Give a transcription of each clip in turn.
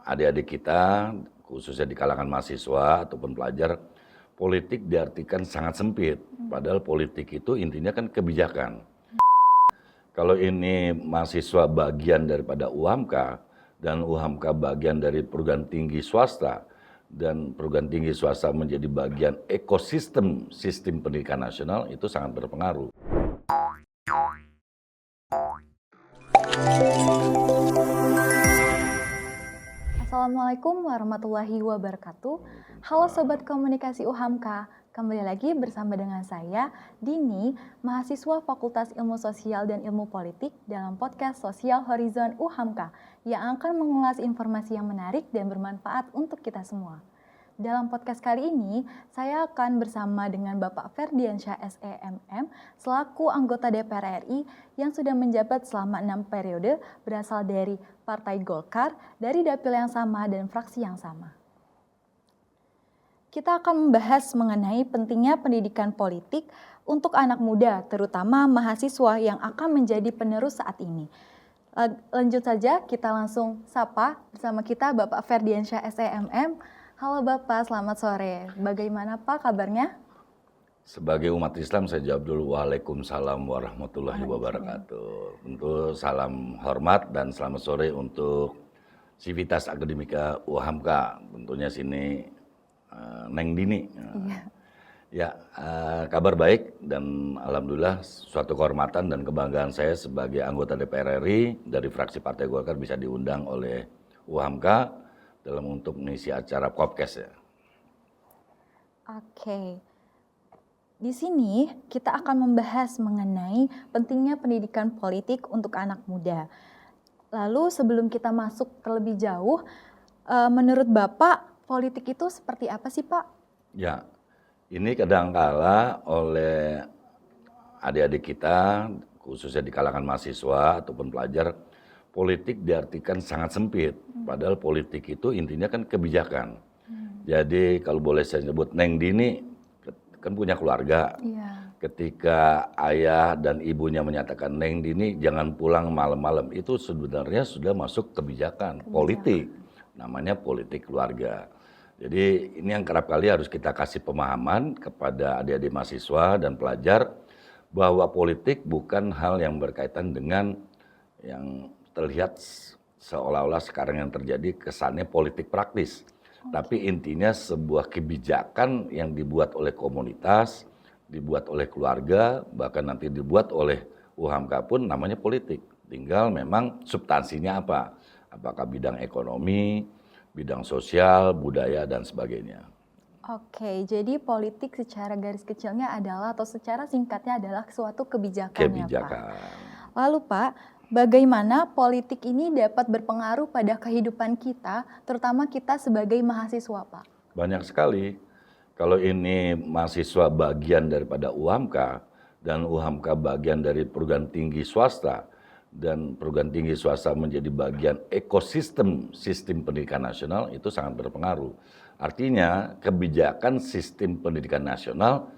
adik-adik kita, khususnya di kalangan mahasiswa ataupun pelajar, politik diartikan sangat sempit. Padahal politik itu intinya kan kebijakan. Kalau ini mahasiswa bagian daripada UHAMKA, dan UHAMKA bagian dari perguruan tinggi swasta, dan perguruan tinggi swasta menjadi bagian ekosistem sistem pendidikan nasional, itu sangat berpengaruh. Assalamualaikum warahmatullahi wabarakatuh. Halo Sobat Komunikasi UHAMKA, kembali lagi bersama dengan saya, Dini, mahasiswa Fakultas Ilmu Sosial dan Ilmu Politik dalam podcast Sosial Horizon UHAMKA yang akan mengulas informasi yang menarik dan bermanfaat untuk kita semua. Dalam podcast kali ini, saya akan bersama dengan Bapak Ferdiansyah SEMM selaku anggota DPR RI yang sudah menjabat selama 6 periode berasal dari Partai Golkar, dari dapil yang sama dan fraksi yang sama. Kita akan membahas mengenai pentingnya pendidikan politik untuk anak muda, terutama mahasiswa yang akan menjadi penerus saat ini. Lanjut saja, kita langsung sapa bersama kita Bapak Ferdiansyah SEMM. Halo Bapak, selamat sore. Bagaimana Pak kabarnya? Sebagai umat Islam saya jawab dulu, Waalaikumsalam warahmatullahi wabarakatuh. Tentu salam hormat dan selamat sore untuk Sivitas Akademika UHAMKA. Tentunya sini Neng Dini. Ya, kabar baik dan alhamdulillah suatu kehormatan dan kebanggaan saya sebagai anggota DPR RI dari fraksi Partai Golkar bisa diundang oleh UHAMKA dalam untuk mengisi acara podcast ya. Oke. Di sini kita akan membahas mengenai pentingnya pendidikan politik untuk anak muda. Lalu sebelum kita masuk terlebih jauh, menurut Bapak politik itu seperti apa sih Pak? Ya, ini kadangkala oleh adik-adik kita, khususnya di kalangan mahasiswa ataupun pelajar, politik diartikan sangat sempit. Padahal politik itu intinya kan kebijakan. Jadi kalau boleh saya sebut, Neng Dini kan punya keluarga. Iya. Ketika ayah dan ibunya menyatakan Neng Dini jangan pulang malam-malam, itu sebenarnya sudah masuk kebijakan politik. Namanya politik keluarga. Jadi ini yang kerap kali harus kita kasih pemahaman kepada adik-adik mahasiswa dan pelajar bahwa politik bukan hal yang berkaitan dengan yang terlihat seolah-olah sekarang yang terjadi kesannya politik praktis. Tapi intinya sebuah kebijakan yang dibuat oleh komunitas, dibuat oleh keluarga, bahkan nanti dibuat oleh UHAMKA pun namanya politik. Tinggal memang substansinya apa? Apakah bidang ekonomi, bidang sosial, budaya, dan sebagainya. Oke, jadi politik secara garis kecilnya adalah, atau secara singkatnya adalah suatu kebijakan. Kebijakan. Ya, Pak. Lalu Pak, bagaimana politik ini dapat berpengaruh pada kehidupan kita, terutama kita sebagai mahasiswa Pak? Banyak sekali. Kalau ini mahasiswa bagian daripada UHAMKA, dan UHAMKA bagian dari perguruan tinggi swasta, dan perguruan tinggi swasta menjadi bagian ekosistem sistem pendidikan nasional, itu sangat berpengaruh. Artinya kebijakan sistem pendidikan nasional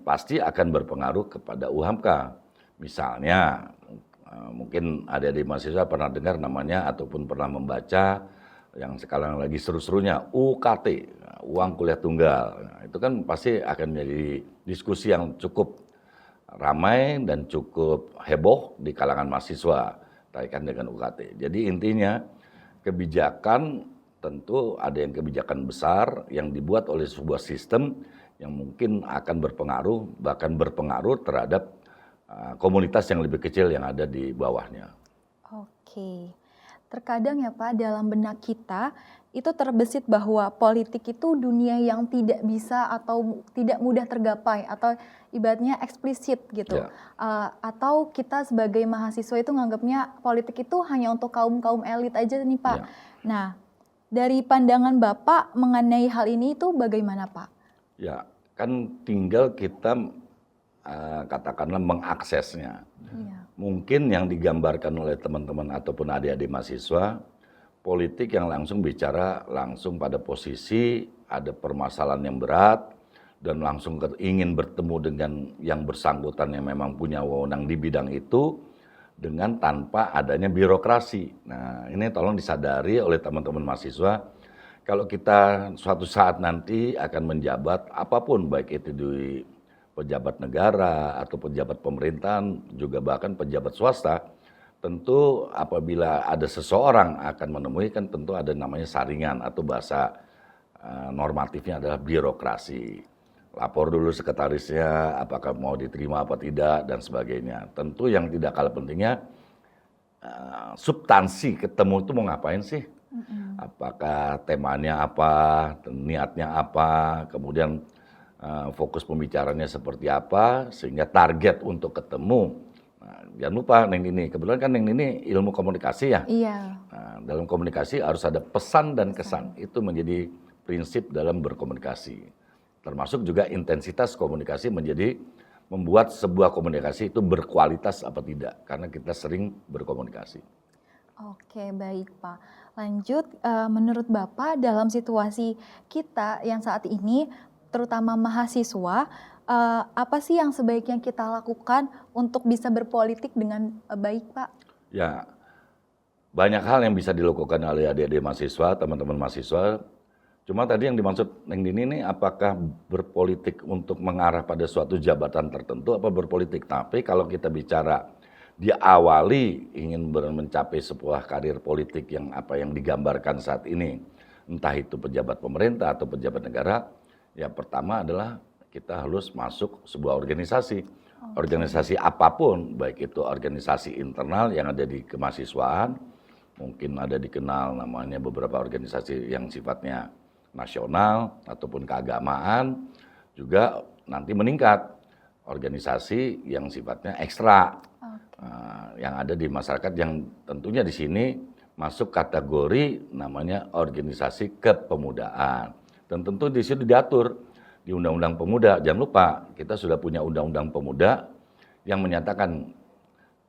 pasti akan berpengaruh kepada UHAMKA. Misalnya, mungkin adik-adik mahasiswa pernah dengar namanya ataupun pernah membaca yang sekarang lagi seru-serunya UKT, uang kuliah tunggal. Nah, itu kan pasti akan menjadi diskusi yang cukup ramai dan cukup heboh di kalangan mahasiswa terkait dengan UKT. Jadi intinya kebijakan tentu ada yang kebijakan besar yang dibuat oleh sebuah sistem yang mungkin akan berpengaruh, bahkan berpengaruh terhadap komunitas yang lebih kecil yang ada di bawahnya. Oke, terkadang ya Pak, dalam benak kita itu terbesit bahwa politik itu dunia yang tidak bisa atau tidak mudah tergapai, atau ibaratnya eksplisit gitu. Ya. Atau kita sebagai mahasiswa itu nganggapnya politik itu hanya untuk kaum-kaum elit aja nih Pak. Ya. Nah, dari pandangan Bapak mengenai hal ini itu bagaimana Pak? Ya, kan tinggal kita katakanlah mengaksesnya. Iya. Mungkin yang digambarkan oleh teman-teman ataupun adik-adik mahasiswa, politik yang langsung bicara langsung pada posisi ada permasalahan yang berat dan langsung ingin bertemu dengan yang bersangkutan yang memang punya wewenang di bidang itu, dengan tanpa adanya birokrasi. Nah, ini tolong disadari oleh teman-teman mahasiswa, kalau kita suatu saat nanti akan menjabat apapun, baik itu di pejabat negara atau pejabat pemerintahan, juga bahkan pejabat swasta, tentu apabila ada seseorang akan menemui kan tentu ada namanya saringan atau bahasa normatifnya adalah birokrasi. Lapor dulu sekretarisnya apakah mau diterima apa tidak dan sebagainya. Tentu yang tidak kalah pentingnya substansi ketemu itu mau ngapain sih? Apakah temanya apa, niatnya apa, kemudian fokus pembicaranya seperti apa, sehingga target untuk ketemu. Nah, jangan lupa Neng Nini, kebetulan kan Neng Nini ilmu komunikasi ya. Iya. Nah, dalam komunikasi harus ada pesan dan kesan. Itu menjadi prinsip dalam berkomunikasi. Termasuk juga intensitas komunikasi menjadi membuat sebuah komunikasi itu berkualitas apa tidak. Karena kita sering berkomunikasi. Oke, baik Pak. Lanjut, menurut Bapak dalam situasi kita yang saat ini, terutama mahasiswa, apa sih yang sebaiknya kita lakukan untuk bisa berpolitik dengan baik, Pak? Ya, banyak hal yang bisa dilakukan oleh adik-adik mahasiswa, teman-teman mahasiswa. Cuma tadi yang dimaksud Neng Dini ini apakah berpolitik untuk mengarah pada suatu jabatan tertentu apa berpolitik. Tapi kalau kita bicara diawali ingin mencapai sebuah karir politik yang apa yang digambarkan saat ini, entah itu pejabat pemerintah atau pejabat negara, ya pertama adalah kita harus masuk sebuah organisasi. Organisasi apapun, baik itu organisasi internal yang ada di kemahasiswaan, mungkin ada dikenal namanya beberapa organisasi yang sifatnya nasional ataupun keagamaan, juga nanti meningkat organisasi yang sifatnya ekstra. Yang ada di masyarakat yang tentunya di sini masuk kategori namanya organisasi kepemudaan. Dan tentu di situ diatur di Undang-Undang Pemuda. Jangan lupa kita sudah punya Undang-Undang Pemuda yang menyatakan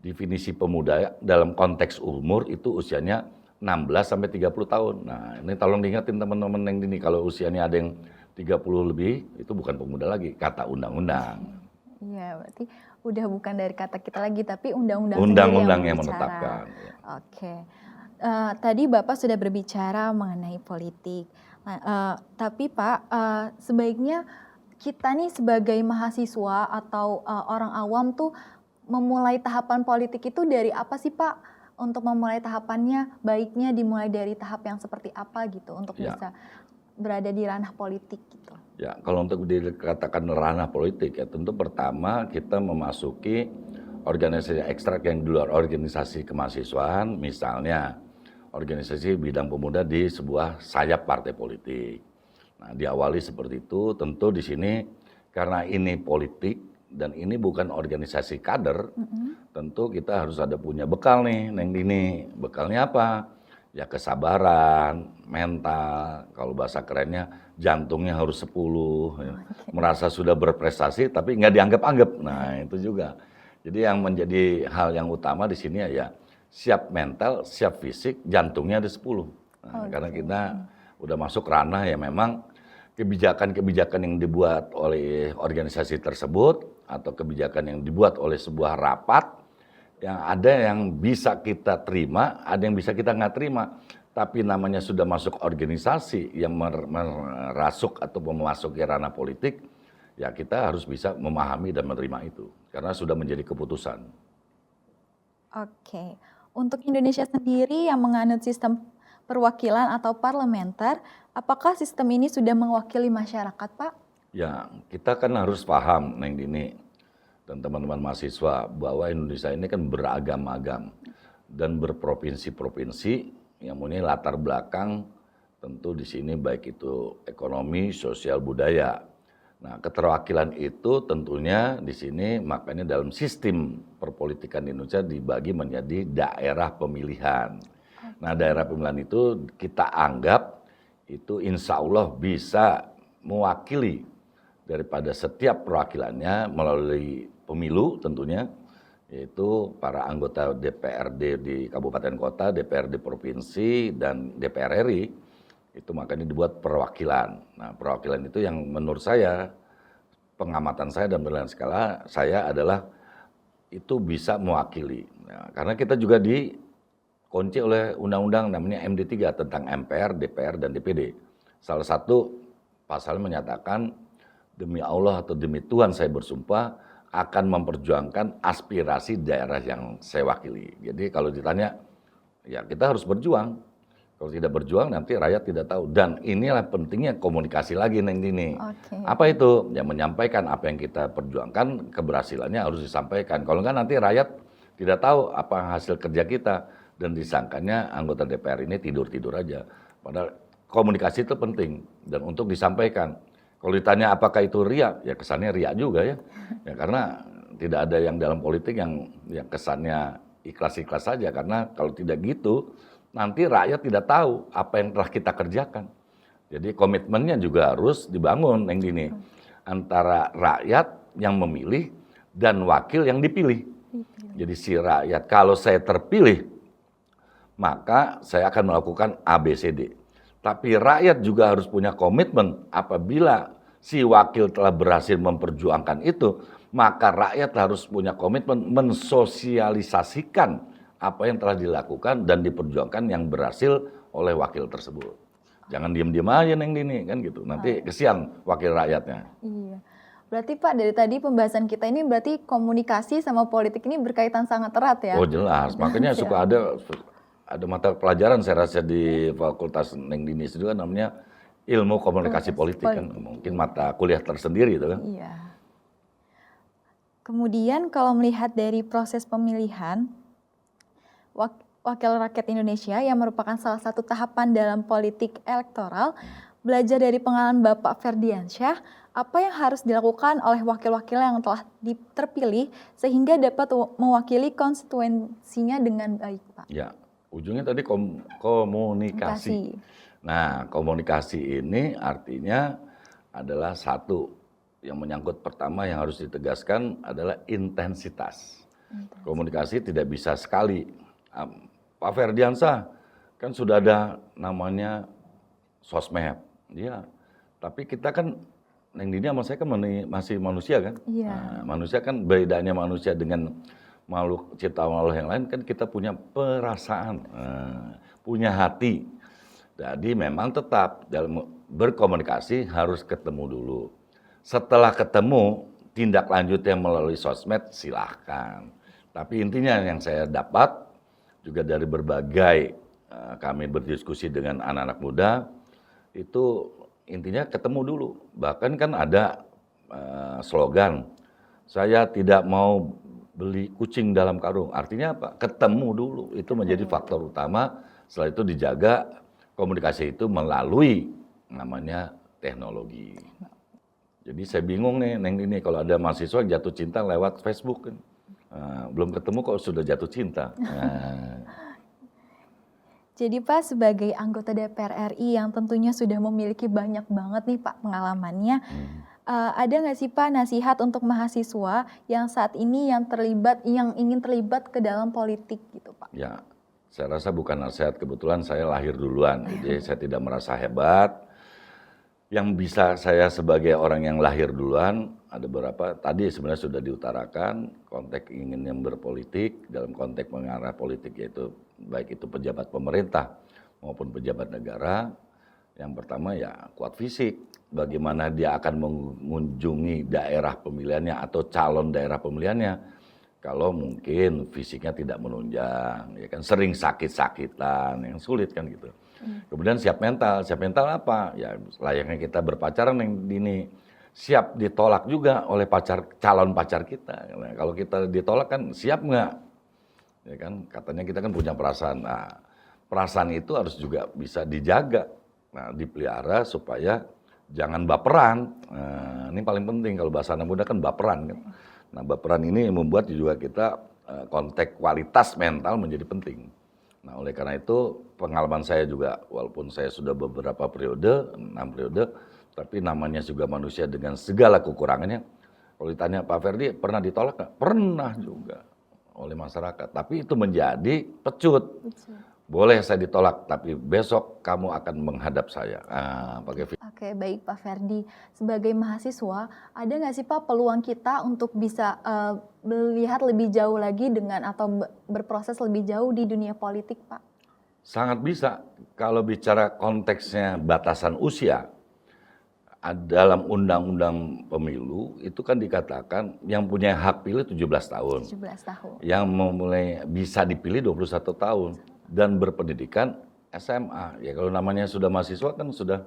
definisi pemuda dalam konteks umur itu usianya 16 sampai 30 tahun. Nah, ini tolong diingatin teman-teman yang ini kalau usianya ada yang 30 lebih itu bukan pemuda lagi, kata undang-undang. Iya, berarti udah bukan dari kata kita lagi, tapi undang-undang yang menetapkan. Oke. Tadi Bapak sudah berbicara mengenai politik. Tapi Pak, sebaiknya kita nih sebagai mahasiswa atau orang awam tuh memulai tahapan politik itu dari apa sih Pak? Untuk memulai tahapannya, baiknya dimulai dari tahap yang seperti apa gitu untuk bisa berada di ranah politik gitu. Ya, kalau untuk dikatakan ranah politik ya tentu pertama kita memasuki organisasi ekstrak yang di luar organisasi kemahasiswaan, misalnya organisasi bidang pemuda di sebuah sayap partai politik. Nah, diawali seperti itu, tentu di sini karena ini politik dan ini bukan organisasi kader, tentu kita harus ada punya bekal nih, Neng Dini. Bekalnya apa? Ya kesabaran, mental, kalau bahasa kerennya jantungnya harus 10, ya. Merasa sudah berprestasi tapi nggak dianggap-anggap. Nah, itu juga. Jadi yang menjadi hal yang utama di sini ya siap mental, siap fisik, jantungnya ada 10. Nah, karena kita udah masuk ranah ya memang kebijakan-kebijakan yang dibuat oleh organisasi tersebut atau kebijakan yang dibuat oleh sebuah rapat yang ada yang bisa kita terima, ada yang bisa kita nggak terima. Tapi namanya sudah masuk organisasi yang merasuk atau memasuki ranah politik, ya kita harus bisa memahami dan menerima itu. Karena sudah menjadi keputusan. Oke. Untuk Indonesia sendiri yang menganut sistem perwakilan atau parlementer, apakah sistem ini sudah mewakili masyarakat, Pak? Ya, kita kan harus paham, Neng Dini, dan teman-teman mahasiswa, bahwa Indonesia ini kan beragam-agam dan berprovinsi-provinsi yang punya latar belakang tentu di sini baik itu ekonomi, sosial, budaya. Nah, keterwakilan itu tentunya di sini makanya dalam sistem perpolitikan di Indonesia dibagi menjadi daerah pemilihan. Nah, daerah pemilihan itu kita anggap itu insya Allah bisa mewakili daripada setiap perwakilannya melalui pemilu tentunya, yaitu para anggota DPRD di kabupaten kota, DPRD provinsi, dan DPR RI, itu makanya dibuat perwakilan. Nah, perwakilan itu yang menurut saya, pengamatan saya dan penilaian skala saya adalah itu bisa mewakili. Nah, karena kita juga dikunci oleh undang-undang namanya MD3 tentang MPR, DPR, dan DPD. Salah satu pasalnya menyatakan demi Allah atau demi Tuhan saya bersumpah akan memperjuangkan aspirasi daerah yang saya wakili. Jadi kalau ditanya, ya kita harus berjuang. Kalau tidak berjuang nanti rakyat tidak tahu. Dan inilah pentingnya komunikasi lagi Neng Dini. Oke. Apa itu? Ya menyampaikan apa yang kita perjuangkan, keberhasilannya harus disampaikan. Kalau enggak nanti rakyat tidak tahu apa hasil kerja kita. Dan disangkanya anggota DPR ini tidur-tidur aja. Padahal komunikasi itu penting dan untuk disampaikan. Kalau ditanya apakah itu ria, ya kesannya ria juga ya. Ya karena tidak ada yang dalam politik yang kesannya ikhlas-ikhlas saja. Karena kalau tidak gitu, nanti rakyat tidak tahu apa yang telah kita kerjakan. Jadi komitmennya juga harus dibangun yang gini. Antara rakyat yang memilih dan wakil yang dipilih. Jadi si rakyat, kalau saya terpilih, maka saya akan melakukan ABCD. Tapi rakyat juga harus punya komitmen apabila si wakil telah berhasil memperjuangkan itu, maka rakyat harus punya komitmen mensosialisasikan apa yang telah dilakukan dan diperjuangkan yang berhasil oleh wakil tersebut. Jangan diam-diam aja Neng Dini, kan gitu. Nanti kesian wakil rakyatnya. Iya. Berarti Pak, dari tadi pembahasan kita ini berarti komunikasi sama politik ini berkaitan sangat erat ya? Oh jelas, makanya suka ada mata pelajaran saya rasa di Fakultas Neng Dini itu kan namanya ilmu komunikasi politik kan. Mungkin mata kuliah tersendiri itu kan. Iya. Kemudian kalau melihat dari proses pemilihan, Wakil Rakyat Indonesia yang merupakan salah satu tahapan dalam politik elektoral, belajar dari pengalaman Bapak Ferdiansyah, apa yang harus dilakukan oleh wakil-wakil yang telah terpilih sehingga dapat mewakili konstituensinya dengan baik, Pak? Ya, ujungnya tadi komunikasi. Nah, komunikasi ini artinya adalah satu yang menyangkut pertama yang harus ditegaskan adalah intensitas. Komunikasi tidak bisa sekali. Pak Ferdiansyah kan sudah ada namanya sosmed, ya. Tapi kita kan, Neng Dini sama saya kan masih manusia kan. Iya. Nah, manusia kan bedanya manusia dengan makhluk ciptaan Allah yang lain kan kita punya perasaan, punya hati. Jadi memang tetap dalam berkomunikasi harus ketemu dulu. Setelah ketemu, tindak lanjutnya melalui sosmed silahkan. Tapi intinya yang saya dapat juga dari berbagai kami berdiskusi dengan anak-anak muda, itu intinya ketemu dulu. Bahkan kan ada slogan, saya tidak mau beli kucing dalam karung. Artinya apa? Ketemu dulu. Itu menjadi faktor utama. Setelah itu dijaga komunikasi itu melalui namanya teknologi. Jadi saya bingung nih, Neng ini kalau ada mahasiswa jatuh cinta lewat Facebook kan. Belum ketemu kok sudah jatuh cinta. Jadi Pak, sebagai anggota DPR RI yang tentunya sudah memiliki banyak banget nih Pak pengalamannya, ada nggak sih Pak nasihat untuk mahasiswa yang saat ini yang ingin terlibat ke dalam politik gitu Pak? Ya, saya rasa bukan nasihat, kebetulan saya lahir duluan, jadi saya tidak merasa hebat. Yang bisa saya sebagai orang yang lahir duluan, ada beberapa, tadi sebenarnya sudah diutarakan, konteks ingin yang berpolitik, dalam konteks mengarah politik yaitu baik itu pejabat pemerintah maupun pejabat negara. Yang pertama ya kuat fisik, bagaimana dia akan mengunjungi daerah pemilihannya atau calon daerah pemilihannya. Kalau mungkin fisiknya tidak menunjang, ya kan sering sakit-sakitan, yang sulit kan gitu. Kemudian siap mental apa? Ya layaknya kita berpacaran yang dini, siap ditolak juga oleh calon pacar kita. Nah, kalau kita ditolak kan siap nggak? Ya kan katanya kita kan punya perasaan. Nah, perasaan itu harus juga bisa dijaga, nah dipelihara supaya jangan baperan. Nah, ini paling penting kalau bahasa anak muda kan baperan kan. Nah baperan ini membuat juga kita konteks kualitas mental menjadi penting. Nah oleh karena itu pengalaman saya juga walaupun saya sudah beberapa periode, 6 periode, tapi namanya juga manusia dengan segala kekurangannya. Kalau ditanya Pak Ferdi pernah ditolak nggak? Pernah juga oleh masyarakat. Tapi itu menjadi pecut boleh saya ditolak, tapi besok kamu akan menghadap saya. Pakai Oke, baik Pak Ferdi. Sebagai mahasiswa, ada nggak sih Pak peluang kita untuk bisa melihat lebih jauh lagi dengan atau berproses lebih jauh di dunia politik, Pak? sangat bisa. Kalau bicara konteksnya batasan usia, dalam undang-undang pemilu itu kan dikatakan yang punya hak pilih 17 tahun. 17 tahun. Yang memulai bisa dipilih 21 tahun dan berpendidikan SMA. Ya kalau namanya sudah mahasiswa kan sudah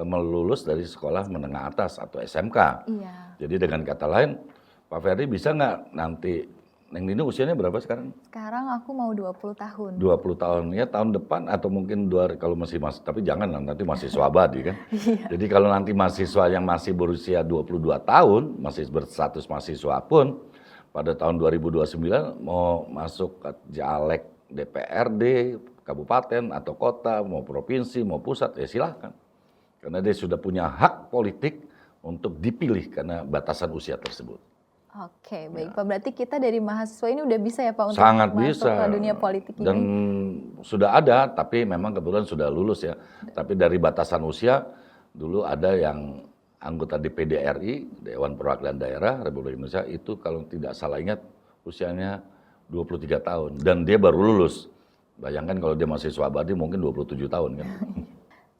melulus dari sekolah menengah atas atau SMK. Iya. Jadi dengan kata lain, Pak Ferdi bisa nggak nanti, Neng Nini usianya berapa sekarang? Sekarang aku mau 20 tahun. 20 tahun, ya tahun depan atau mungkin kalau masih, tapi jangan nanti mahasiswa abadi kan. Iya. Jadi kalau nanti mahasiswa yang masih berusia 22 tahun, masih berstatus mahasiswa pun, pada tahun 2029 mau masuk ke caleg DPRD, kabupaten atau kota, mau provinsi, mau pusat, ya silahkan. Karena dia sudah punya hak politik untuk dipilih karena batasan usia tersebut. Oke, baik Pak. Berarti kita dari mahasiswa ini udah bisa ya Pak untuk Sangat masuk bisa. ke dunia politik ini? Dan sudah ada, tapi memang kebetulan sudah lulus ya. Tapi dari batasan usia, dulu ada yang anggota DPD RI, Dewan Perwakilan Daerah Republik Indonesia, itu kalau tidak salah ingat usianya 23 tahun. Dan dia baru lulus. Bayangkan kalau dia mahasiswa abadi mungkin 27 tahun kan.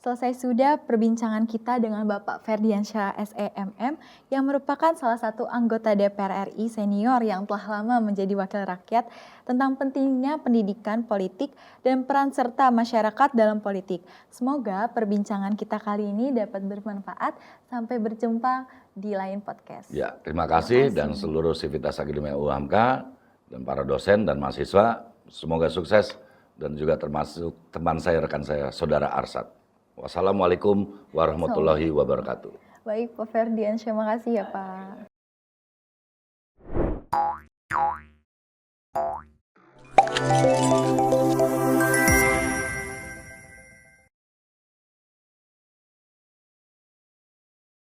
Selesai sudah perbincangan kita dengan Bapak Ferdiansyah SEMM yang merupakan salah satu anggota DPR RI senior yang telah lama menjadi wakil rakyat tentang pentingnya pendidikan politik dan peran serta masyarakat dalam politik. Semoga perbincangan kita kali ini dapat bermanfaat. Sampai berjumpa di lain podcast. Ya, terima kasih dan seluruh Sivitas Akademia UHAMK dan para dosen dan mahasiswa semoga sukses dan juga termasuk teman saya, rekan saya, Saudara Arsad. Wassalamualaikum warahmatullahi wabarakatuh. Baik Pak Ferdiansyah, terima kasih ya Pak.